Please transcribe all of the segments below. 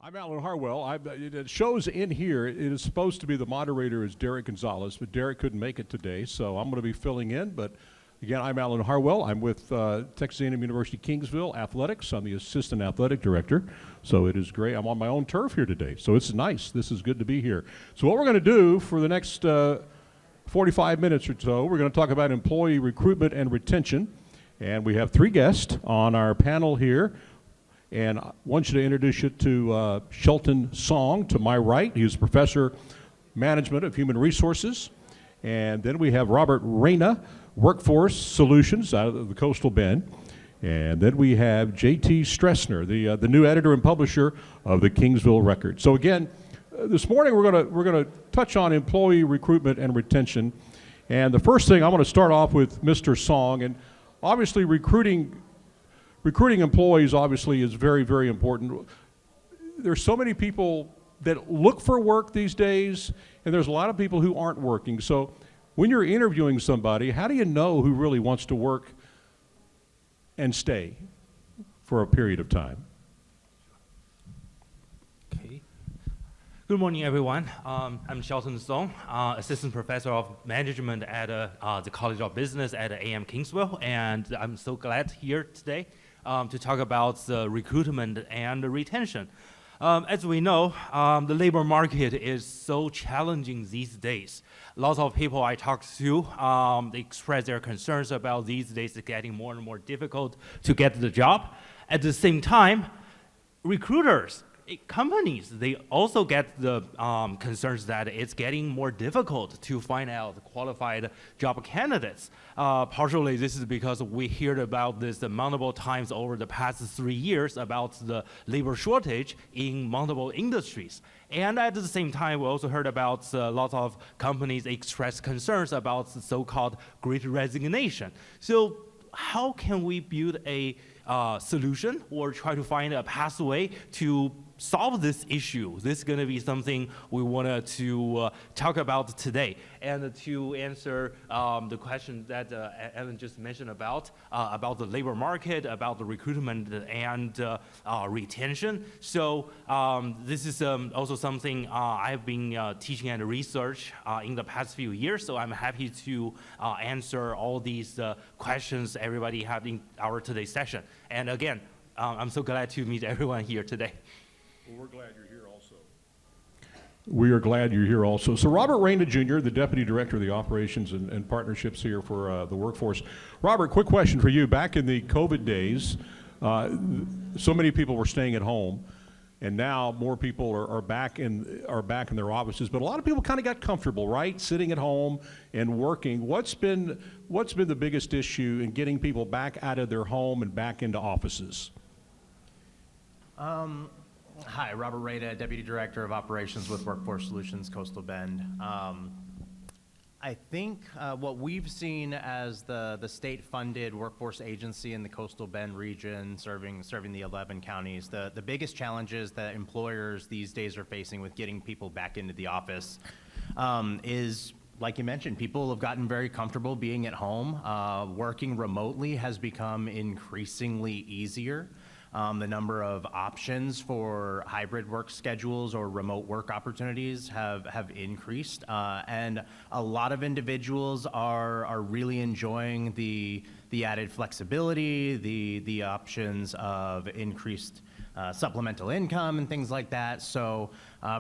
I'm Alan Harwell. It shows in here, it is supposed to be the moderator is Derek Gonzalez, but Derek couldn't make it today, so I'm going to be filling in. But again, I'm Alan Harwell. I'm with Texas A&M University Kingsville Athletics. I'm the assistant athletic director, so it is great. I'm on my own turf here today, so it's nice. This is good to be here. So what we're going to do for the next 45 minutes or so, we're going to talk about employee recruitment and retention. And we have three guests on our panel here. And I want you to introduce you to Shelton Song to my right. He's Professor Management of Human Resources. And then we have Robert Reyna, Workforce Solutions out of the Coastal Bend. And then we have J.T. Stressner, the new editor and publisher of the Kingsville Record. So again, this morning we're gonna touch on employee recruitment and retention. And the first thing I want to start off with Mr. Song, and obviously recruiting employees obviously is very, very important. There's so many people that look for work these days, and there's a lot of people who aren't working. So when you're interviewing somebody, how do you know who really wants to work and stay for a period of time? Okay. Good morning, everyone. I'm Shelton Song, Assistant Professor of Management at the College of Business at A&M Kingsville, and I'm so glad here today to talk about the recruitment and the retention. As we know, the labor market is so challenging these days. Lots of people I talk to, they express their concerns about these days getting more and more difficult to get the job. At the same time, recruiters, companies, they also get the concerns that it's getting more difficult to find out qualified job candidates. Partially, this is because we heard about this multiple times over the past 3 years about the labor shortage in multiple industries. And at the same time, we also heard about lots of companies express concerns about the so-called Great Resignation. So how can we build a solution or try to find a pathway to solve this issue? This is going to be something we wanted to talk about today. And to answer the question that Evan just mentioned about the labor market, about the recruitment and retention. So this is also something I've been teaching and research in the past few years. So I'm happy to answer all these questions everybody have in our today's session. And again, I'm so glad to meet everyone here today. Well, we're glad you're here also. We are glad you're here also. So Robert Reyna Jr., the Deputy Director of the Operations and Partnerships here for the workforce. Robert, quick question for you. Back in the COVID days, so many people were staying at home, and now more people are back in their offices. But a lot of people kind of got comfortable, right, sitting at home and working. What's been the biggest issue in getting people back out of their home and back into offices? Hi, Robert Reyna, Deputy Director of Operations with Workforce Solutions, Coastal Bend. I think what we've seen as the state-funded workforce agency in the Coastal Bend region, serving the 11 counties, the biggest challenges that employers these days are facing with getting people back into the office is, like you mentioned, people have gotten very comfortable being at home. Working remotely has become increasingly easier. The number of options for hybrid work schedules or remote work opportunities have increased, and a lot of individuals are really enjoying the added flexibility, the options of increased supplemental income and things like that. So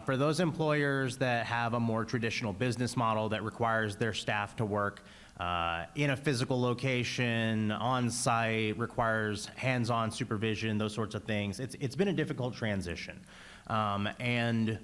for those employers that have a more traditional business model that requires their staff to work in a physical location, on site, requires hands-on supervision, those sorts of things. It's been a difficult transition, and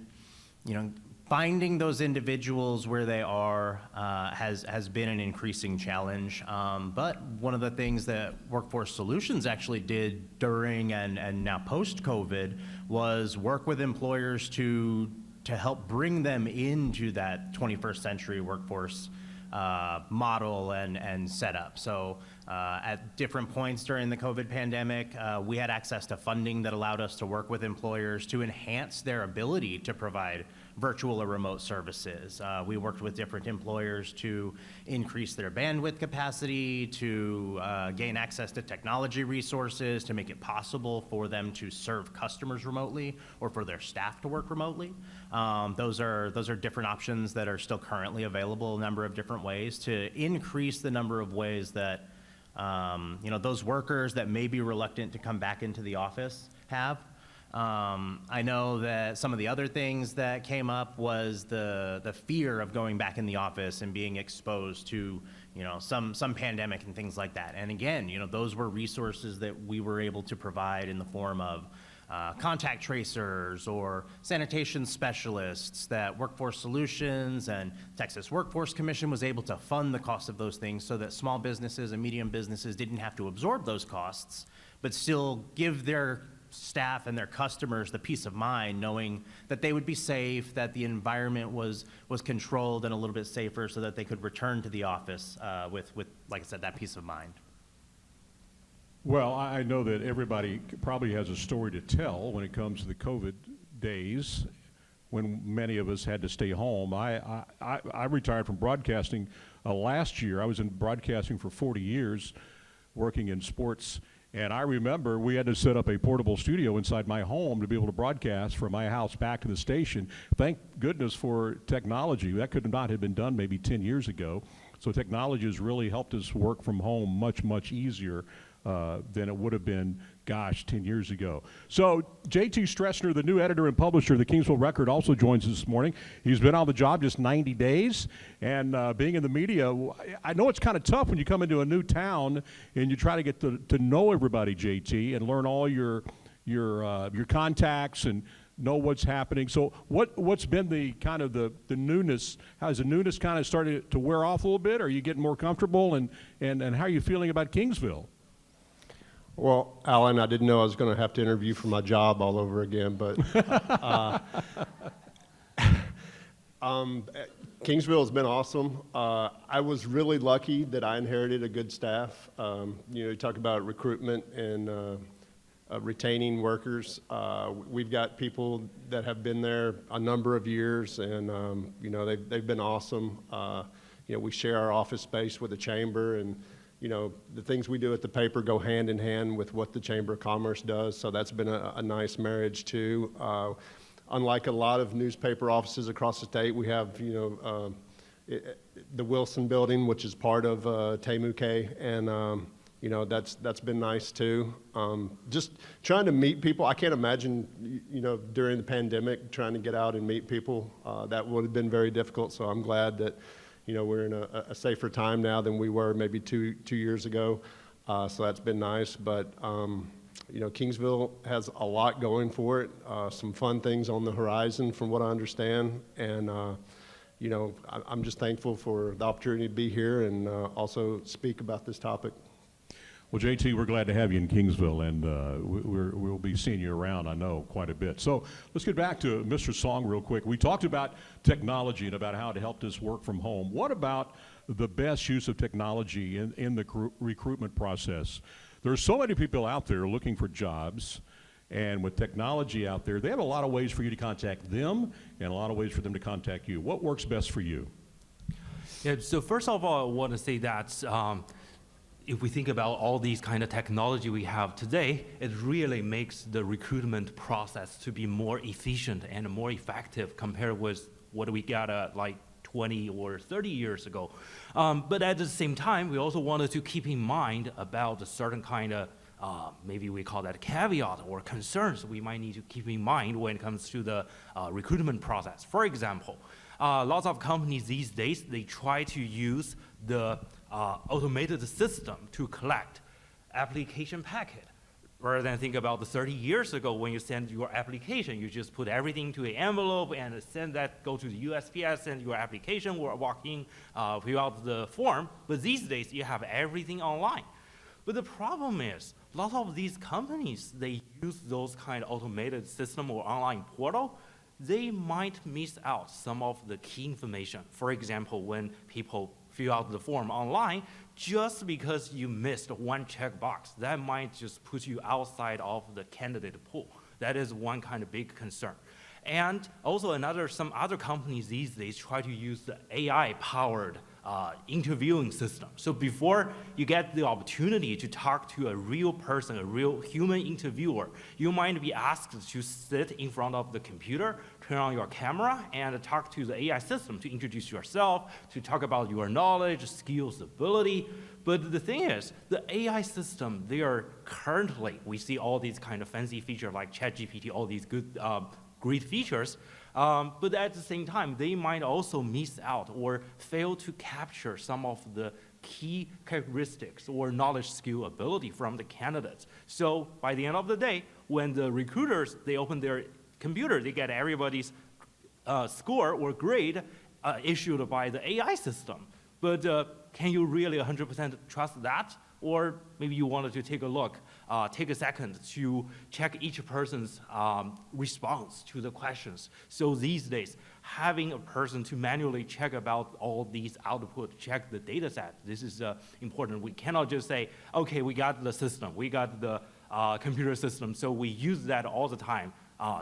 finding those individuals where they are has been an increasing challenge. But one of the things that Workforce Solutions actually did during and now post-COVID was work with employers to help bring them into that 21st century workforce model and setup. So At different points during the COVID pandemic, we had access to funding that allowed us to work with employers to enhance their ability to provide virtual or remote services. We worked with different employers to increase their bandwidth capacity, to gain access to technology resources, to make it possible for them to serve customers remotely or for their staff to work remotely. Those are different options that are still currently available, a number of different ways to increase the number of ways that those workers that may be reluctant to come back into the office have. I know that some of the other things that came up was the fear of going back in the office and being exposed to, some pandemic and things like that. And again, those were resources that we were able to provide in the form of contact tracers or sanitation specialists that Workforce Solutions and Texas Workforce Commission was able to fund the cost of those things so that small businesses and medium businesses didn't have to absorb those costs, but still give their staff and their customers the peace of mind knowing that they would be safe, that the environment was controlled and a little bit safer so that they could return to the office with, like I said, that peace of mind. Well, I know that everybody probably has a story to tell when it comes to the COVID days when many of us had to stay home. I retired from broadcasting last year. I was in broadcasting for 40 years, working in sports, and I remember we had to set up a portable studio inside my home to be able to broadcast from my house back to the station. Thank goodness for technology. That could not have been done maybe 10 years ago. So technology has really helped us work from home much, much easier than it would have been, 10 years ago. So J.T. Stressner, the new editor and publisher of the Kingsville Record, also joins us this morning. He's been on the job just 90 days, and being in the media, I know it's kind of tough when you come into a new town and you try to get to know everybody, J.T., and learn all your contacts and know what's happening. So what's been the kind of the newness? Has the newness kind of started to wear off a little bit? Are you getting more comfortable, and how are you feeling about Kingsville? Well, Alan, I didn't know I was going to have to interview for my job all over again, but Kingsville has been awesome. I was really lucky that I inherited a good staff. You talk about recruitment and retaining workers. We've got people that have been there a number of years, and they've been awesome. We share our office space with the chamber, and the things we do at the paper go hand in hand with what the Chamber of Commerce does, so that's been a nice marriage too. Unlike a lot of newspaper offices across the state, we have, the Wilson Building, which is part of Temuke, and that's been nice too. Just trying to meet people. I can't imagine, during the pandemic, trying to get out and meet people. That would have been very difficult, so I'm glad that we're in a safer time now than we were maybe two years ago. So that's been nice. But, Kingsville has a lot going for it, some fun things on the horizon from what I understand. And, I'm just thankful for the opportunity to be here and also speak about this topic. Well, JT, we're glad to have you in Kingsville, and we'll be seeing you around, I know, quite a bit. So let's get back to Mr. Song real quick. We talked about technology and about how it helped us work from home. What about the best use of technology in the recruitment process? There are so many people out there looking for jobs, and with technology out there, they have a lot of ways for you to contact them and a lot of ways for them to contact you. What works best for you? Yeah, so first of all, I want to say that if we think about all these kind of technology we have today, it really makes the recruitment process to be more efficient and more effective compared with what we got like 20 or 30 years ago. But at the same time, we also wanted to keep in mind about a certain kind of, maybe we call that caveat or concerns we might need to keep in mind when it comes to the recruitment process. For example, lots of companies these days, they try to use the automated system to collect application packet. Rather than think about the 30 years ago when you send your application, you just put everything to an envelope and send that, go to the USPS, send your application, or walk in, fill out the form. But these days, you have everything online. But the problem is, a lot of these companies, they use those kind of automated system or online portal, they might miss out some of the key information. For example, when people fill out the form online, just because you missed one checkbox, that might just put you outside of the candidate pool. That is one kind of big concern. And also some other companies these days try to use the AI-powered interviewing system. So before you get the opportunity to talk to a real person, a real human interviewer, you might be asked to sit in front of the computer, turn on your camera, and talk to the AI system to introduce yourself, to talk about your knowledge, skills, ability. But the thing is, the AI system, they are currently, we see all these kind of fancy features like ChatGPT, all these good, great features, but at the same time, they might also miss out or fail to capture some of the key characteristics or knowledge, skill, ability from the candidates. So by the end of the day, when the recruiters, they open their computer, they get everybody's score or grade issued by the AI system. But can you really 100% trust that? Or maybe you wanted to take a look, take a second to check each person's response to the questions. So these days, having a person to manually check about all these output, check the data set, this is important. We cannot just say, okay, we got the system, we got the computer system, so we use that all the time.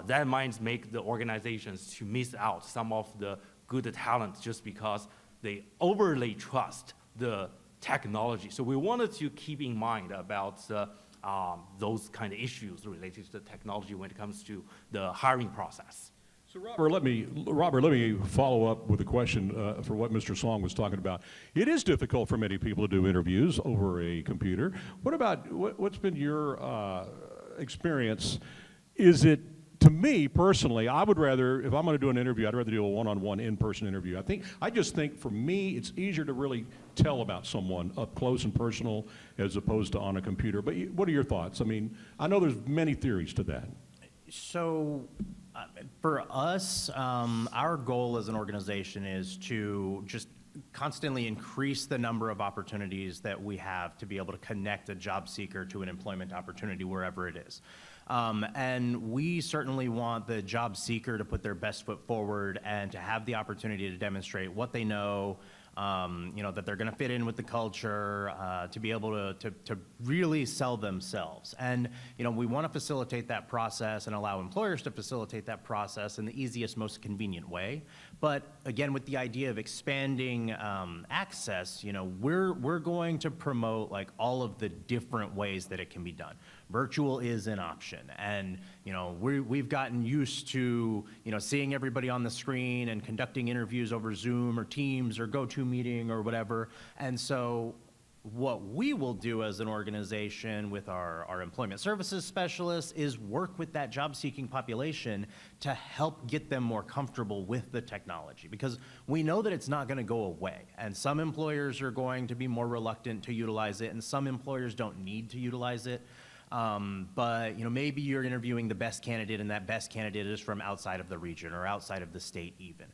That might make the organizations to miss out some of the good talent just because they overly trust the technology. So we wanted to keep in mind about those kind of issues related to the technology when it comes to the hiring process. So Robert, let me follow up with a question for what Mr. Song was talking about. It is difficult for many people to do interviews over a computer. What about, what's been your experience? Is it, to me personally, I would rather, if I'm going to do an interview, I'd rather do a one-on-one in-person interview. I just think for me, it's easier to really tell about someone up close and personal as opposed to on a computer. But what are your thoughts? I mean, I know there's many theories to that. So for us, our goal as an organization is to just constantly increase the number of opportunities that we have to be able to connect a job seeker to an employment opportunity wherever it is. And we certainly want the job seeker to put their best foot forward and to have the opportunity to demonstrate what they know, that they're going to fit in with the culture, to be able to really sell themselves. And, we want to facilitate that process and allow employers to facilitate that process in the easiest, most convenient way. But again, with the idea of expanding access, we're going to promote like all of the different ways that it can be done. Virtual is an option, and we've gotten used to seeing everybody on the screen and conducting interviews over Zoom or Teams or GoToMeeting or whatever. And so what we will do as an organization with our employment services specialists is work with that job-seeking population to help get them more comfortable with the technology, because we know that it's not going to go away, and some employers are going to be more reluctant to utilize it, and some employers don't need to utilize it. But maybe you're interviewing the best candidate, and that best candidate is from outside of the region or outside of the state even.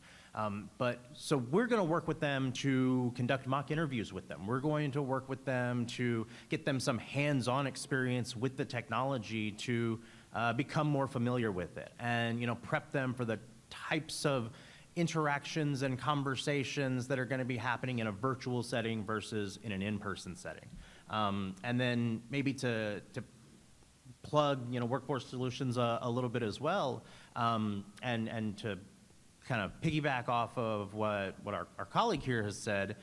So we're going to work with them to conduct mock interviews with them. We're going to work with them to get them some hands-on experience with the technology to become more familiar with it, and prep them for the types of interactions and conversations that are going to be happening in a virtual setting versus in an in-person setting. And then maybe to plug Workforce Solutions a little bit as well, and to kind of piggyback off of what our colleague here has said.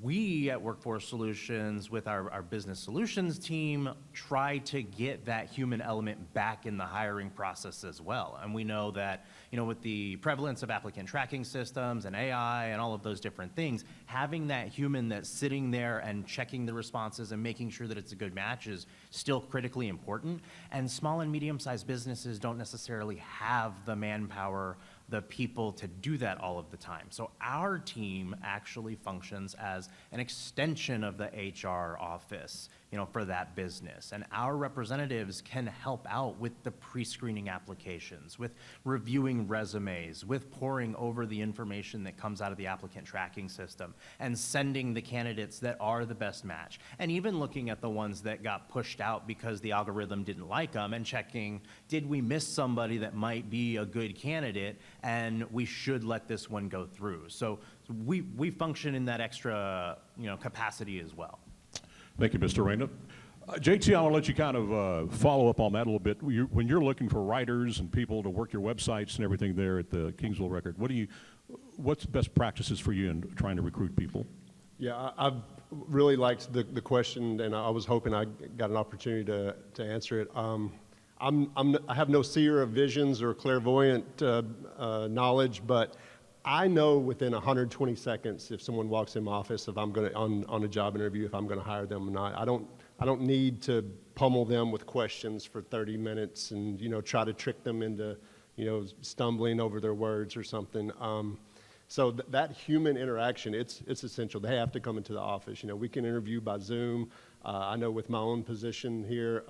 We at Workforce Solutions with our business solutions team try to get that human element back in the hiring process as well. And we know that, with the prevalence of applicant tracking systems and AI and all of those different things, having that human that's sitting there and checking the responses and making sure that it's a good match is still critically important. And small and medium-sized businesses don't necessarily have the manpower, the people to do that all of the time. So our team actually functions as an extension of the HR office for that business. And our representatives can help out with the pre-screening applications, with reviewing resumes, with poring over the information that comes out of the applicant tracking system, and sending the candidates that are the best match. And even looking at the ones that got pushed out because the algorithm didn't like them, and checking, did we miss somebody that might be a good candidate, and we should let this one go through. So we function in that extra capacity as well. Thank you, Mr. Reyna. JT, I want to let you kind of follow up on that a little bit. When you're looking for writers and people to work your websites and everything there at the Kingsville Record, what's best practices for you in trying to recruit people? Yeah, I've really liked the question, and I was hoping I got an opportunity to answer it. I have no seer of visions or clairvoyant knowledge, but I know within 120 seconds if someone walks in my office if I'm going to on a job interview if I'm going to hire them or not. I don't need to pummel them with questions for 30 minutes and try to trick them into stumbling over their words or something. So that human interaction, it's essential. They have to come into the office. We can interview by Zoom. I know with my own position here,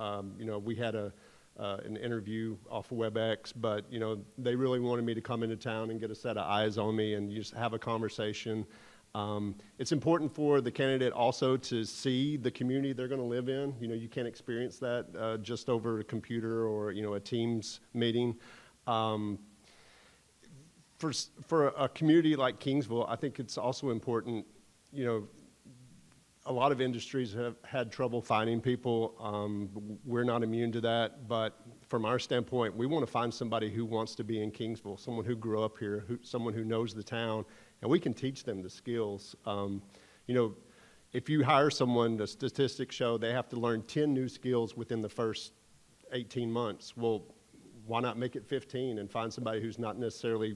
we had an interview off of WebEx, but they really wanted me to come into town and get a set of eyes on me and just have a conversation. It's important for the candidate also to see the community they're going to live in. You can't experience that just over a computer or a Teams meeting. For a community like Kingsville, I think it's also important, a lot of industries have had trouble finding people. We're not immune to that, but from our standpoint, we want to find somebody who wants to be in Kingsville, someone who grew up here, someone who knows the town, and we can teach them the skills. If you hire someone, the statistics show they have to learn 10 new skills within the first 18 months. Well, why not make it 15 and find somebody who's not necessarily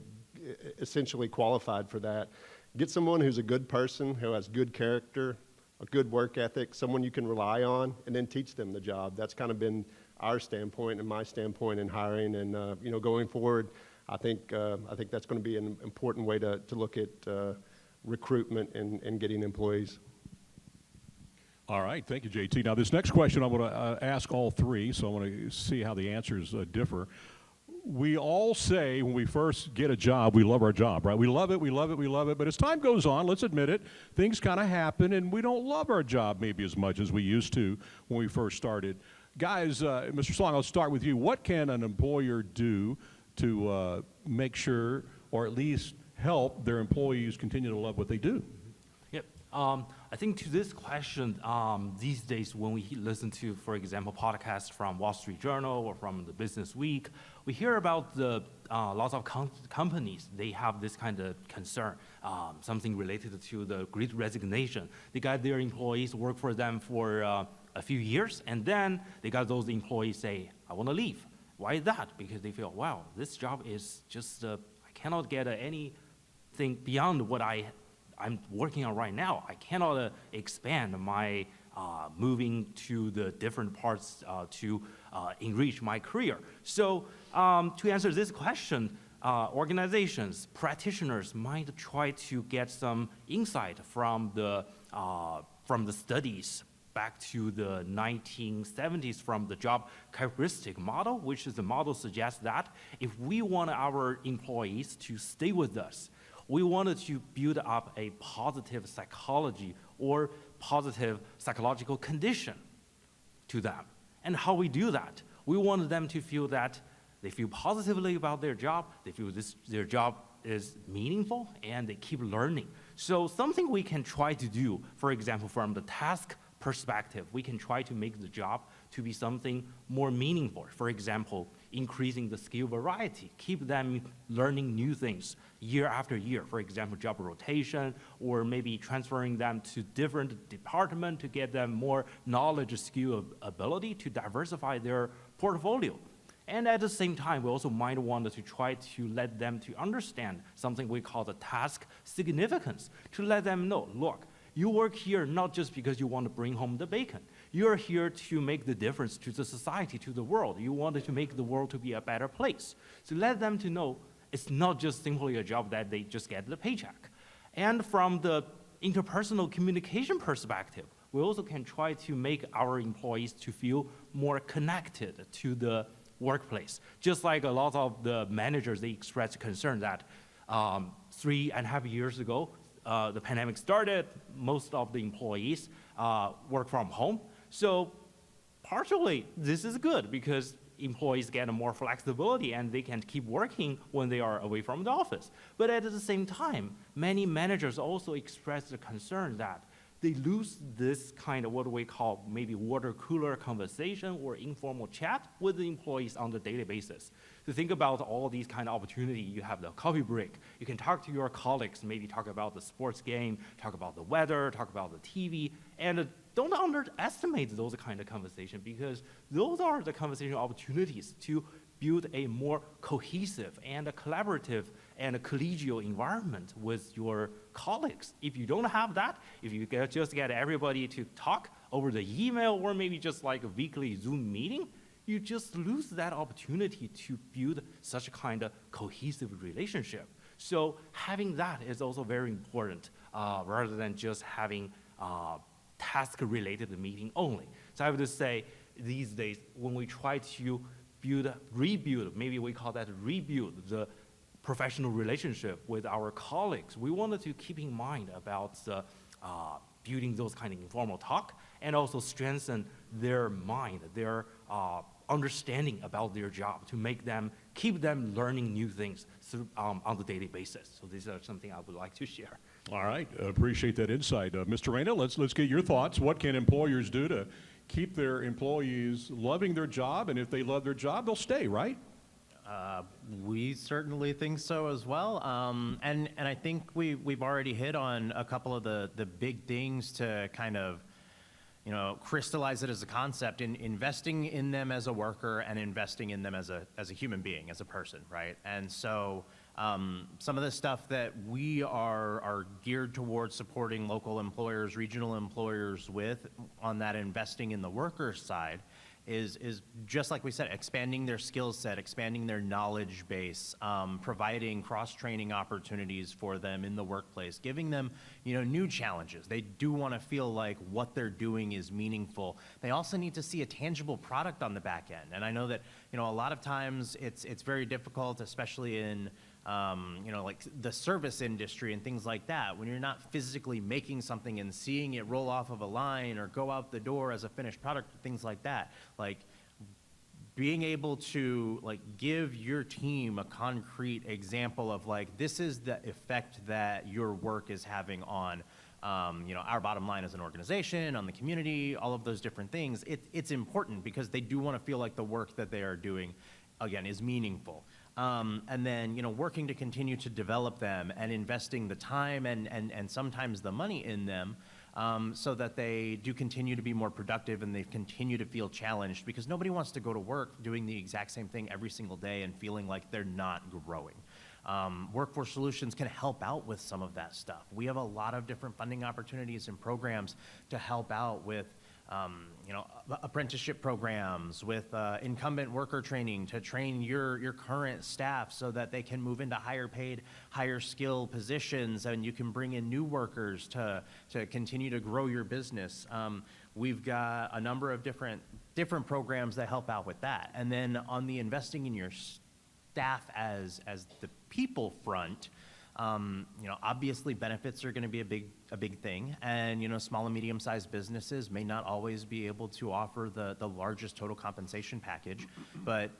essentially qualified for that? Get someone who's a good person, who has good character, a good work ethic, someone you can rely on, and then teach them the job. That's kind of been our standpoint and my standpoint in hiring. And going forward, I think that's going to be an important way to look at recruitment and getting employees. All right, thank you, JT. Now, this next question I'm going to ask all three, so I want to see how the answers differ. We all say when we first get a job, we love our job, right? We love it, we love it, we love it. But as time goes on, let's admit it, things kind of happen, and we don't love our job maybe as much as we used to when we first started. Guys, Mr. Song, I'll start with you. What can an employer do to make sure, or at least help their employees continue to love what they do? Yep. I think to this question, these days when we listen to, for example, podcasts from Wall Street Journal or from the Business Week, we hear about the lots of companies, they have this kind of concern, something related to the Great Resignation. They got their employees work for them for a few years, and then they got those employees say, I want to leave. Why is that? Because they feel, wow, this job is just, I cannot get anything beyond what I'm working on right now. I cannot expand my moving to the different parts to enrich my career. So to answer this question, organizations, practitioners might try to get some insight from the studies back to the 1970s from the job characteristic model, which is the model suggests that if we want our employees to stay with us, we wanted to build up a positive psychology or positive psychological condition to them. And how we do that? We wanted them to feel that they feel positively about their job, they feel their job is meaningful, and they keep learning. So something we can try to do, for example, from the task perspective, we can try to make the job to be something more meaningful. For example, increasing the skill variety, keep them learning new things year after year. For example, job rotation, or maybe transferring them to different departments to get them more knowledge, skill, ability to diversify their portfolio. And at the same time, we also might want to try to let them to understand something we call the task significance, to let them know, look, you work here not just because you want to bring home the bacon. You're here to make the difference to the society, to the world. You wanted to make the world to be a better place. So let them to know it's not just simply a job that they just get the paycheck. And from the interpersonal communication perspective, we also can try to make our employees to feel more connected to the workplace. Just like a lot of the managers, they expressed concern that 3.5 years ago, the pandemic started, most of the employees work from home. So partially, this is good because employees get more flexibility and they can keep working when they are away from the office. But at the same time, many managers also express the concern that they lose this kind of what we call maybe water cooler conversation or informal chat with the employees on the daily basis. To think about all these kind of opportunity, you have the coffee break. You can talk to your colleagues, maybe talk about the sports game, talk about the weather, talk about the TV, and don't underestimate those kind of conversation because those are the conversation opportunities to build a more cohesive and a collaborative and a collegial environment with your colleagues. If you don't have that, if you just get everybody to talk over the email or maybe just like a weekly Zoom meeting, you just lose that opportunity to build such a kind of cohesive relationship. So having that is also very important rather than just having task-related meeting only. So I would say these days when we try to rebuild, maybe we call that rebuild the professional relationship with our colleagues, we wanted to keep in mind about building those kind of informal talk and also strengthen their mind, their understanding about their job to keep them learning new things on the daily basis. So these are something I would like to share. All right, appreciate that insight. Mr. Reyna, let's get your thoughts. What can employers do to keep their employees loving their job? And if they love their job, they'll stay, right? We certainly think so as well. And I think we've already hit on a couple of the big things to kind of, crystallize it as a concept in investing in them as a worker and investing in them as a human being, as a person, right? And so some of the stuff that we are geared towards supporting local employers, regional employers with on that investing in the worker side is just like we said, expanding their skill set, expanding their knowledge base, providing cross-training opportunities for them in the workplace, giving them, new challenges. They do want to feel like what they're doing is meaningful. They also need to see a tangible product on the back end. And I know that, a lot of times it's very difficult, especially in like the service industry and things like that, when you're not physically making something and seeing it roll off of a line or go out the door as a finished product, things like that, like being able to give your team a concrete example of this is the effect that your work is having on our bottom line as an organization, on the community, all of those different things. It's important because they do want to feel like the work that they are doing, again, is meaningful. And then, working to continue to develop them and investing the time and sometimes the money in them so that they do continue to be more productive and they continue to feel challenged because nobody wants to go to work doing the exact same thing every single day and feeling like they're not growing. Workforce Solutions can help out with some of that stuff. We have a lot of different funding opportunities and programs to help out with apprenticeship programs, with incumbent worker training to train your current staff so that they can move into higher paid, higher skill positions, and you can bring in new workers to continue to grow your business. We've got a number of different programs that help out with that. And then on the investing in your staff as the people front, obviously benefits are going to be a big thing, and small and medium-sized businesses may not always be able to offer the largest total compensation package, but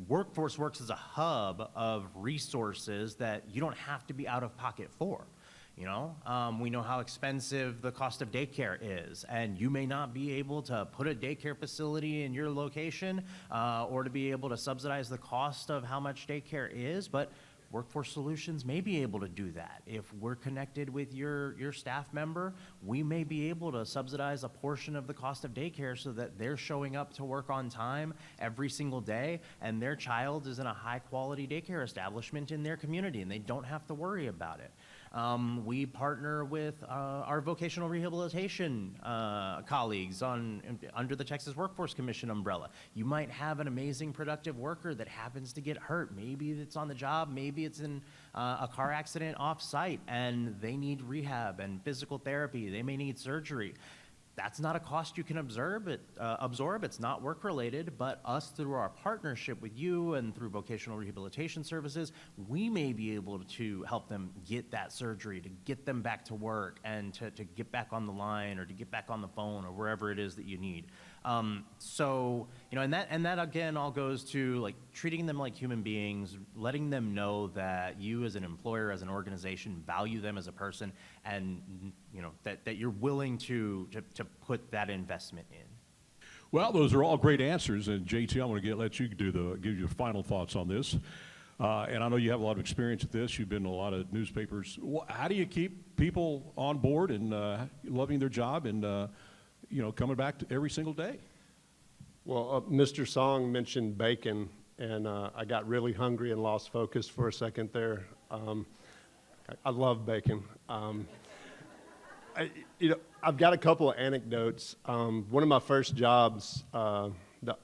Workforce works as a hub of resources that you don't have to be out of pocket for. We know how expensive the cost of daycare is, and you may not be able to put a daycare facility in your location or to be able to subsidize the cost of how much daycare is, but Workforce Solutions may be able to do that. If we're connected with your staff member, we may be able to subsidize a portion of the cost of daycare so that they're showing up to work on time every single day and their child is in a high quality daycare establishment in their community and they don't have to worry about it. We partner with our vocational rehabilitation colleagues under the Texas Workforce Commission umbrella. You might have an amazing productive worker that happens to get hurt. Maybe it's on the job, maybe it's in a car accident off-site, and they need rehab and physical therapy. They may need surgery. that's not a cost you can absorb. It's not work-related, but us, through our partnership with you and through vocational rehabilitation services, we may be able to help them get that surgery, to get them back to work, and to get back on the line or to get back on the phone or wherever it is that you need. So, and that again all goes to like treating them like human beings, letting them know that you as an employer, as an organization, value them as a person, and that you're willing to put that investment in. Well, those are all great answers, and JT, I'm going to let you give your final thoughts on this. And I know you have a lot of experience with this. You've been in a lot of newspapers. How do you keep people on board and loving their job and coming back to every single day? Well, Mr. Song mentioned bacon, and I got really hungry and lost focus for a second there. I love bacon. I've got a couple of anecdotes. One of my first jobs, the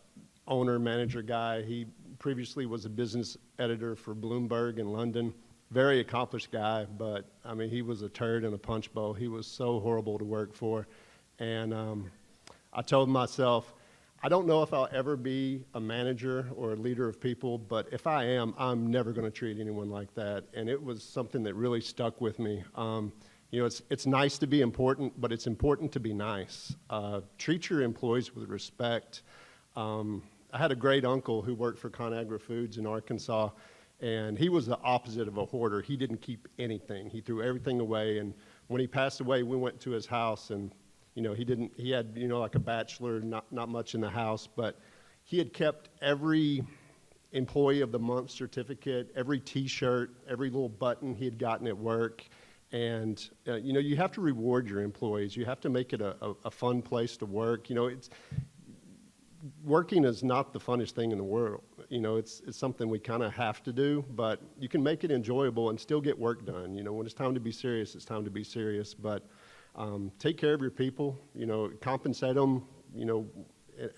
owner, manager guy, he previously was a business editor for Bloomberg in London. Very accomplished guy, but I mean, he was a turd in a punch bowl. He was so horrible to work for. And I told myself, I don't know if I'll ever be a manager or a leader of people, but if I am, I'm never going to treat anyone like that. And it was something that really stuck with me. It's nice to be important, but it's important to be nice. Treat your employees with respect. I had a great uncle who worked for ConAgra Foods in Arkansas, and he was the opposite of a hoarder. He didn't keep anything. He threw everything away, and when he passed away, we went to his house, and he had like a bachelor, not much in the house, but he had kept every employee of the month certificate, every t-shirt, every little button he had gotten at work. And you have to reward your employees. You have to make it a fun place to work. Working is not the funnest thing in the world. It's something we kind of have to do, but you can make it enjoyable and still get work done. When it's time to be serious, it's time to be serious. But take care of your people, compensate them,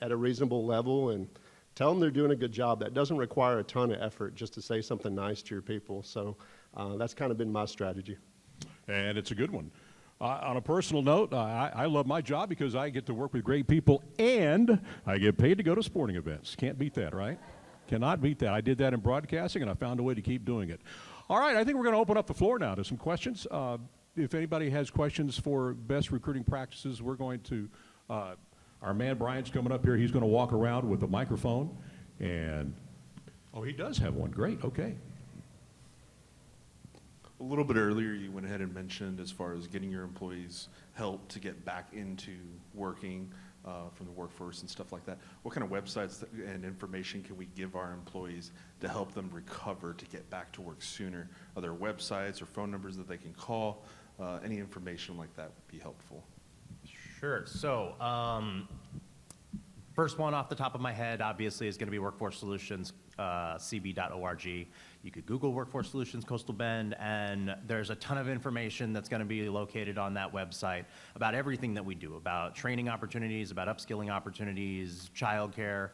at a reasonable level, and tell them they're doing a good job. That doesn't require a ton of effort, just to say something nice to your people. So that's kind of been my strategy. And it's a good one. On a personal note, I love my job because I get to work with great people and I get paid to go to sporting events. Can't beat that, right? Cannot beat that. I did that in broadcasting, and I found a way to keep doing it. All right, I think we're going to open up the floor now to some questions. If anybody has questions for best recruiting practices, we're going to, our man Brian's coming up here. He's going to walk around with a microphone. And, he does have one. Great, okay. A little bit earlier, you went ahead and mentioned as far as getting your employees help to get back into working from the workforce and stuff like that. What kind of websites and information can we give our employees to help them recover to get back to work sooner? Are there websites or phone numbers that they can call? Any information like that would be helpful. Sure. So, first one off the top of my head, obviously, is going to be Workforce Solutions, cb.org. You could Google Workforce Solutions Coastal Bend, and there's a ton of information that's going to be located on that website about everything that we do, about training opportunities, about upskilling opportunities, childcare.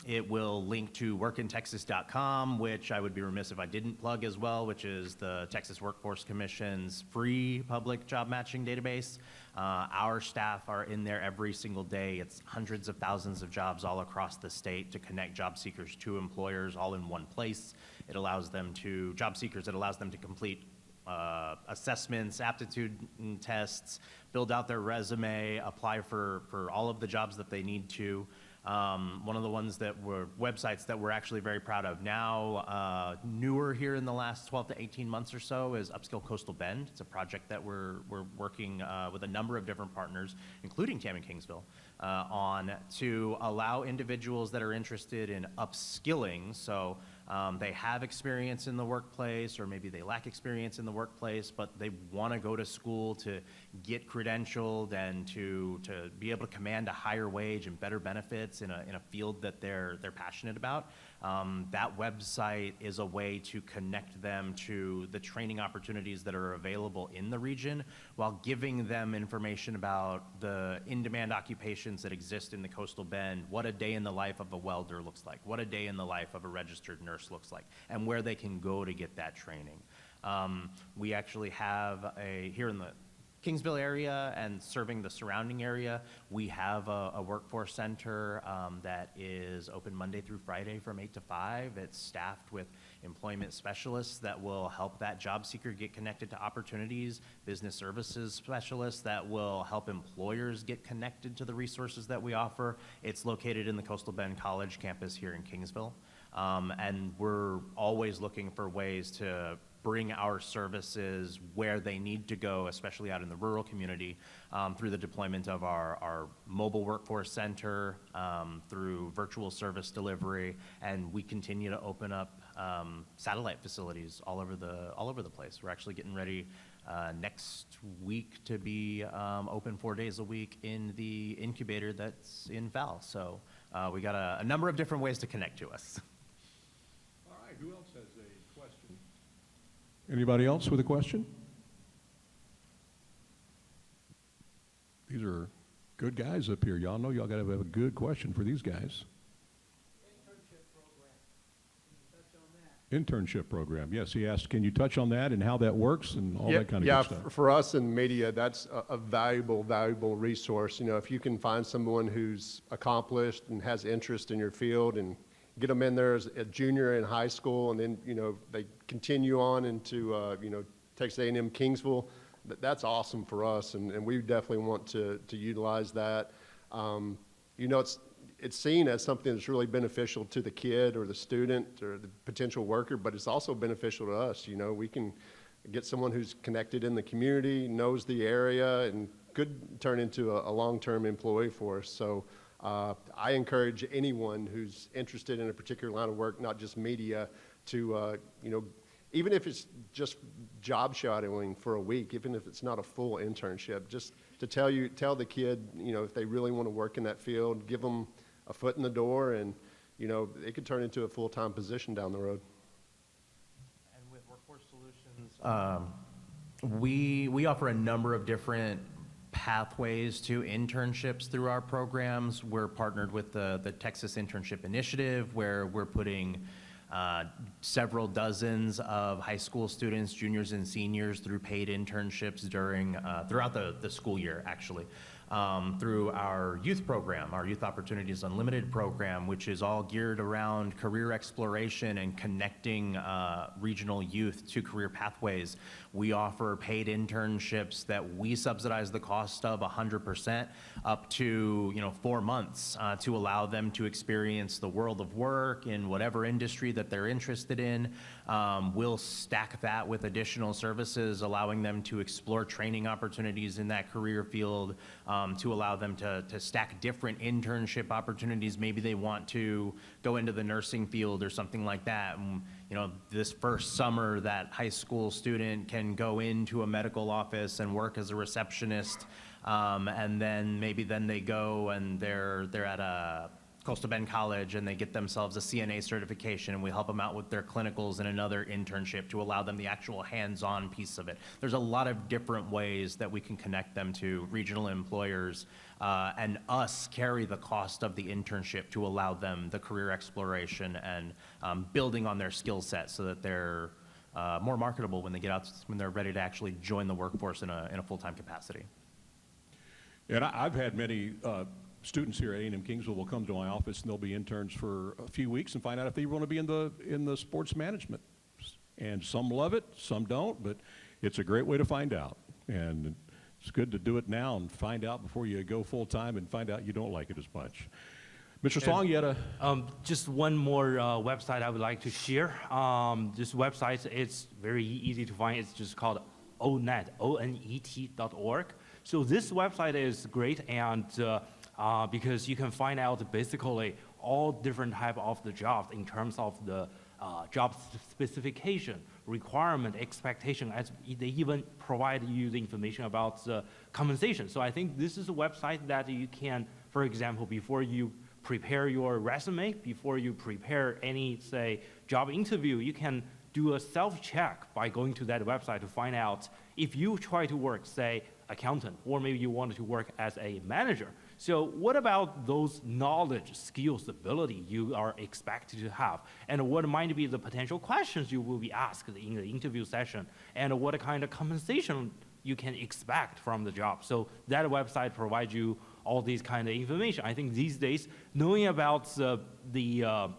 It will link to workintexas.com, which I would be remiss if I didn't plug as well, which is the Texas Workforce Commission's free public job matching database. Our staff are in there every single day. It's hundreds of thousands of jobs all across the state to connect job seekers to employers all in one place. It allows them to, job seekers, it allows them to complete assessments, aptitude tests, build out their resume, apply for all of the jobs that they need to. One of the ones that were websites that we're actually very proud of now, newer here in the last 12 to 18 months or so, is Upskill Coastal Bend. It's a project that we're working with a number of different partners, including TAM in Kingsville, on to allow individuals that are interested in upskilling. So they have experience in the workplace, or maybe they lack experience in the workplace, but they want to go to school to get credentialed and to be able to command a higher wage and better benefits in a field that they're passionate about. That website is a way to connect them to the training opportunities that are available in the region, while giving them information about the in-demand occupations that exist in the Coastal Bend, what a day in the life of a welder looks like, what a day in the life of a registered nurse looks like, and where they can go to get that training. We actually have here in the Kingsville area and serving the surrounding area. We have a workforce center that is open Monday through Friday from 8 to 5. It's staffed with employment specialists that will help that job seeker get connected to opportunities, business services specialists that will help employers get connected to the resources that we offer. It's located in the Coastal Bend College campus here in Kingsville. And we're always looking for ways to bring our services where they need to go, especially out in the rural community, through the deployment of our mobile workforce center, through virtual service delivery, and we continue to open up satellite facilities all over the place. We're actually getting ready next week to be open 4 days a week in the incubator that's in Val. So we got a number of different ways to connect to us. All right, who else has a question? Anybody else with a question? These are good guys up here. Y'all know y'all got to have a good question for these guys. Internship program. Yes, he asked, can you touch on that and how that works and all that kind of good stuff? For us in media, that's a valuable resource. You know, if you can find someone who's accomplished and has interest in your field and get them in there as a junior in high school, and then, you know, they continue on into, you know, Texas A&M Kingsville, that's awesome for us, and we definitely want to utilize that. You know, it's seen as something that's really beneficial to the kid or the student or the potential worker, but it's also beneficial to us. You know, we can get someone who's connected in the community, knows the area, and could turn into a long-term employee for us. So I encourage anyone who's interested in a particular line of work, not just media, to, you know, even if it's just job shadowing for a week, even if it's not a full internship, just to tell the kid, you know, if they really want to work in that field, give them a foot in the door, and, you know, it could turn into a full-time position down the road. And with Workforce Solutions, we offer a number of different pathways to internships through our programs. We're partnered with the Texas Internship Initiative, where we're putting several dozens of high school students, juniors and seniors, through paid internships throughout the school year, actually. Through our youth program, our Youth Opportunities Unlimited program, which is all geared around career exploration and connecting regional youth to career pathways. We offer paid internships that we subsidize the cost of 100%, up to 4 months, to allow them to experience the world of work in whatever industry that they're interested in. We'll stack that with additional services, allowing them to explore training opportunities in that career field, to allow them to stack different internship opportunities. Maybe they want to go into the nursing field or something like that. And, you know, this first summer, that high school student can go into a medical office and work as a receptionist, and then they go and they're at a Coastal Bend College and they get themselves a CNA certification, and we help them out with their clinicals and another internship to allow them the actual hands-on piece of it. There's a lot of different ways that we can connect them to regional employers, and us carry the cost of the internship to allow them the career exploration and building on their skill set so that they're more marketable when they get out, when they're ready to actually join the workforce in a full-time capacity. And I've had many students here at A&M Kingsville will come to my office and they'll be interns for a few weeks and find out if they want to be in the sports management. And some love it, some don't, but it's a great way to find out. And it's good to do it now and find out before you go full time and find out you don't like it as much. Mr. Song, you had a... Just one more website I would like to share. This website, it's very easy to find. It's just called onet, onet.org. So this website is great, and because you can find out basically all different type of the jobs in terms of the job specification, requirement, expectation, as they even provide you the information about the compensation. So I think this is a website that you can, for example, before you prepare your resume, before you prepare any, say, job interview, you can do a self-check by going to that website to find out if you try to work, say, accountant, or maybe you wanted to work as a manager. So what about those knowledge, skills, ability you are expected to have? And what might be the potential questions you will be asked in the interview session? And what kind of compensation you can expect from the job. So that website provides you all these kind of information. I think these days, knowing about the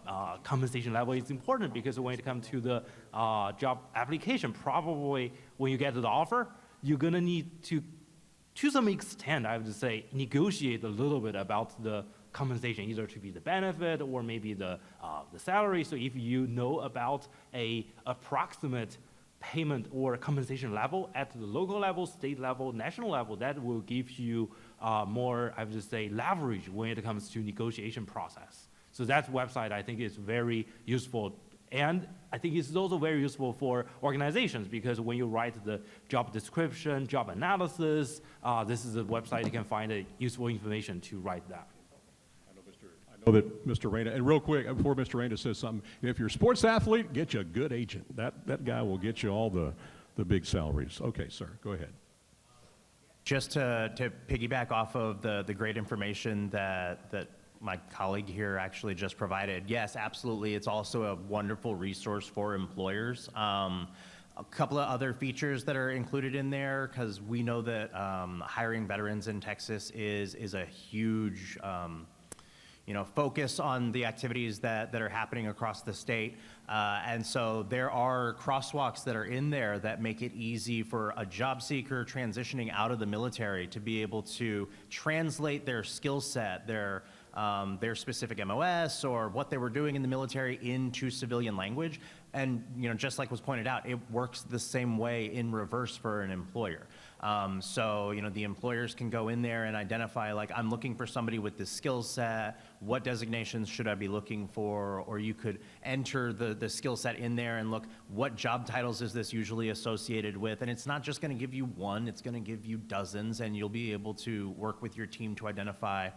compensation level is important, because when it comes to the job application, probably when you get to the offer, you're gonna need to some extent, I would say, negotiate a little bit about the compensation, either to be the benefit or maybe the salary. So if you know about a approximate payment or compensation level at the local level, state level, national level, that will give you more, I would say, leverage when it comes to negotiation process. So that website, I think, is very useful. And I think it's also very useful for organizations, because when you write the job description, job analysis, this is a website you can find useful information to write that. I know that Mr. Reyna, and real quick, before Mr. Reyna says something, if you're a sports athlete, get you a good agent. That guy will get you all the big salaries. Okay, sir, go ahead. Just to piggyback off of the great information that my colleague here actually just provided, yes, absolutely. It's also a wonderful resource for employers. A couple of other features that are included in there, because we know that hiring veterans in Texas is a huge focus on the activities that are happening across the state. And so there are crosswalks that are in there that make it easy for a job seeker transitioning out of the military to be able to translate their skill set, their specific MOS or what they were doing in the military into civilian language. And just like was pointed out, it works the same way in reverse for an employer. So the employers can go in there and identify, like, I'm looking for somebody with this skill set, what designations should I be looking for? Or you could enter the skill set in there and look, what job titles is this usually associated with? And it's not just gonna give you one, it's gonna give you dozens, and you'll be able to work with your team to identify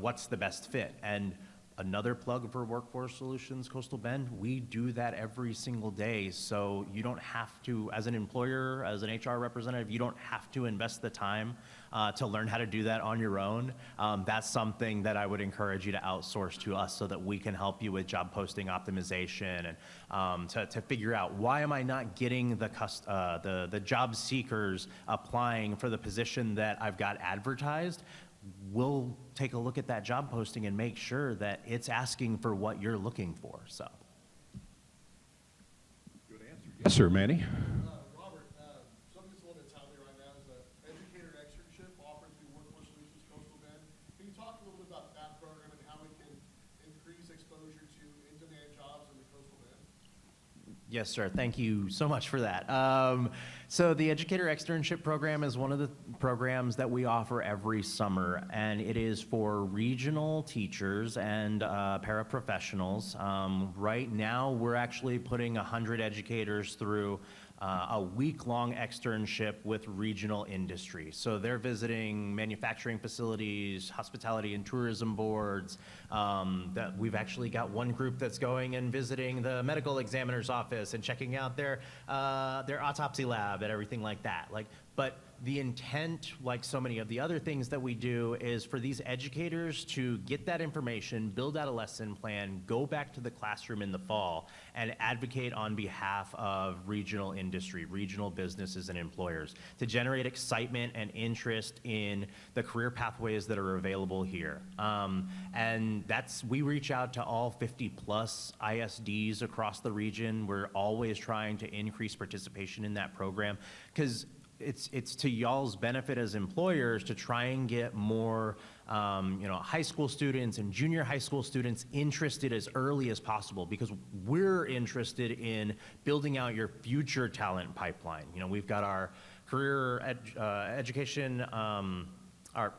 what's the best fit. And another plug for Workforce Solutions Coastal Bend, we do that every single day. So you don't have to, as an employer, as an HR representative, you don't have to invest the time to learn how to do that on your own. That's something that I would encourage you to outsource to us, so that we can help you with job posting optimization and to figure out, why am I not getting the job seekers applying for the position that I've got advertised? We'll take a look at that job posting and make sure that it's asking for what you're looking for. So, Yes, sir, Manny. Robert, something that's a little bit timely right now is an educator externship offered through Workforce Solutions Coastal Bend. Can you talk a little bit about that program and how it can increase exposure to in-demand jobs in the Coastal Bend? yes, sir. Thank you so much for that. So the Educator Externship Program is one of the programs that we offer every summer, and it is for regional teachers and paraprofessionals. Right now, we're actually putting 100 educators through a week-long externship with regional industry. So they're visiting manufacturing facilities, hospitality and tourism boards. That we've actually got one group that's going and visiting the medical examiner's office and checking out their autopsy lab and everything like that. But the intent, like so many of the other things that we do, is for these educators to get that information, build out a lesson plan, go back to the classroom in the fall, and advocate on behalf of regional industry, regional businesses and employers, to generate excitement and interest in the career pathways that are available here. And we reach out to all 50 plus ISDs across the region. We're always trying to increase participation in that program, because it's to y'all's benefit as employers to try and get more high school students and junior high school students interested as early as possible, because we're interested in building out your future talent pipeline. We've got our career education, our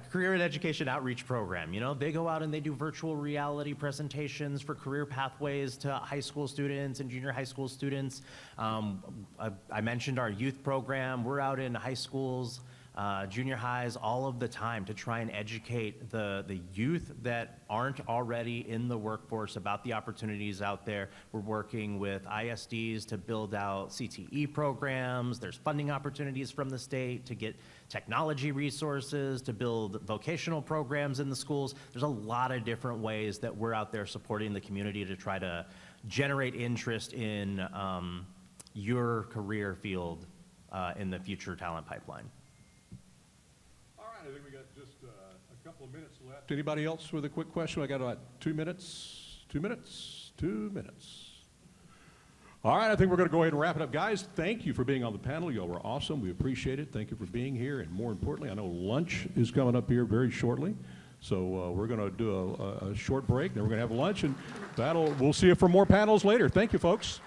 career and education outreach program. They go out and they do virtual reality presentations for career pathways to high school students and junior high school students. I mentioned our youth program. We're out in high schools, junior highs all of the time to try and educate the youth that aren't already in the workforce about the opportunities out there. We're working with ISDs to build out CTE programs. There's funding opportunities from the state to get technology resources, to build vocational programs in the schools. There's a lot of different ways that we're out there supporting the community to try to generate interest in your career field in the future talent pipeline. All right, I think we got just a couple of minutes left. Anybody else with a quick question? I got about 2 minutes, 2 minutes, 2 minutes. All right, I think we're going to go ahead and wrap it up. Guys, thank you for being on the panel. Y'all were awesome. We appreciate it. Thank you for being here. And more importantly, I know lunch is coming up here very shortly. So we're going to do a short break, then we're going to have lunch, and we'll see you for more panels later. Thank you, folks.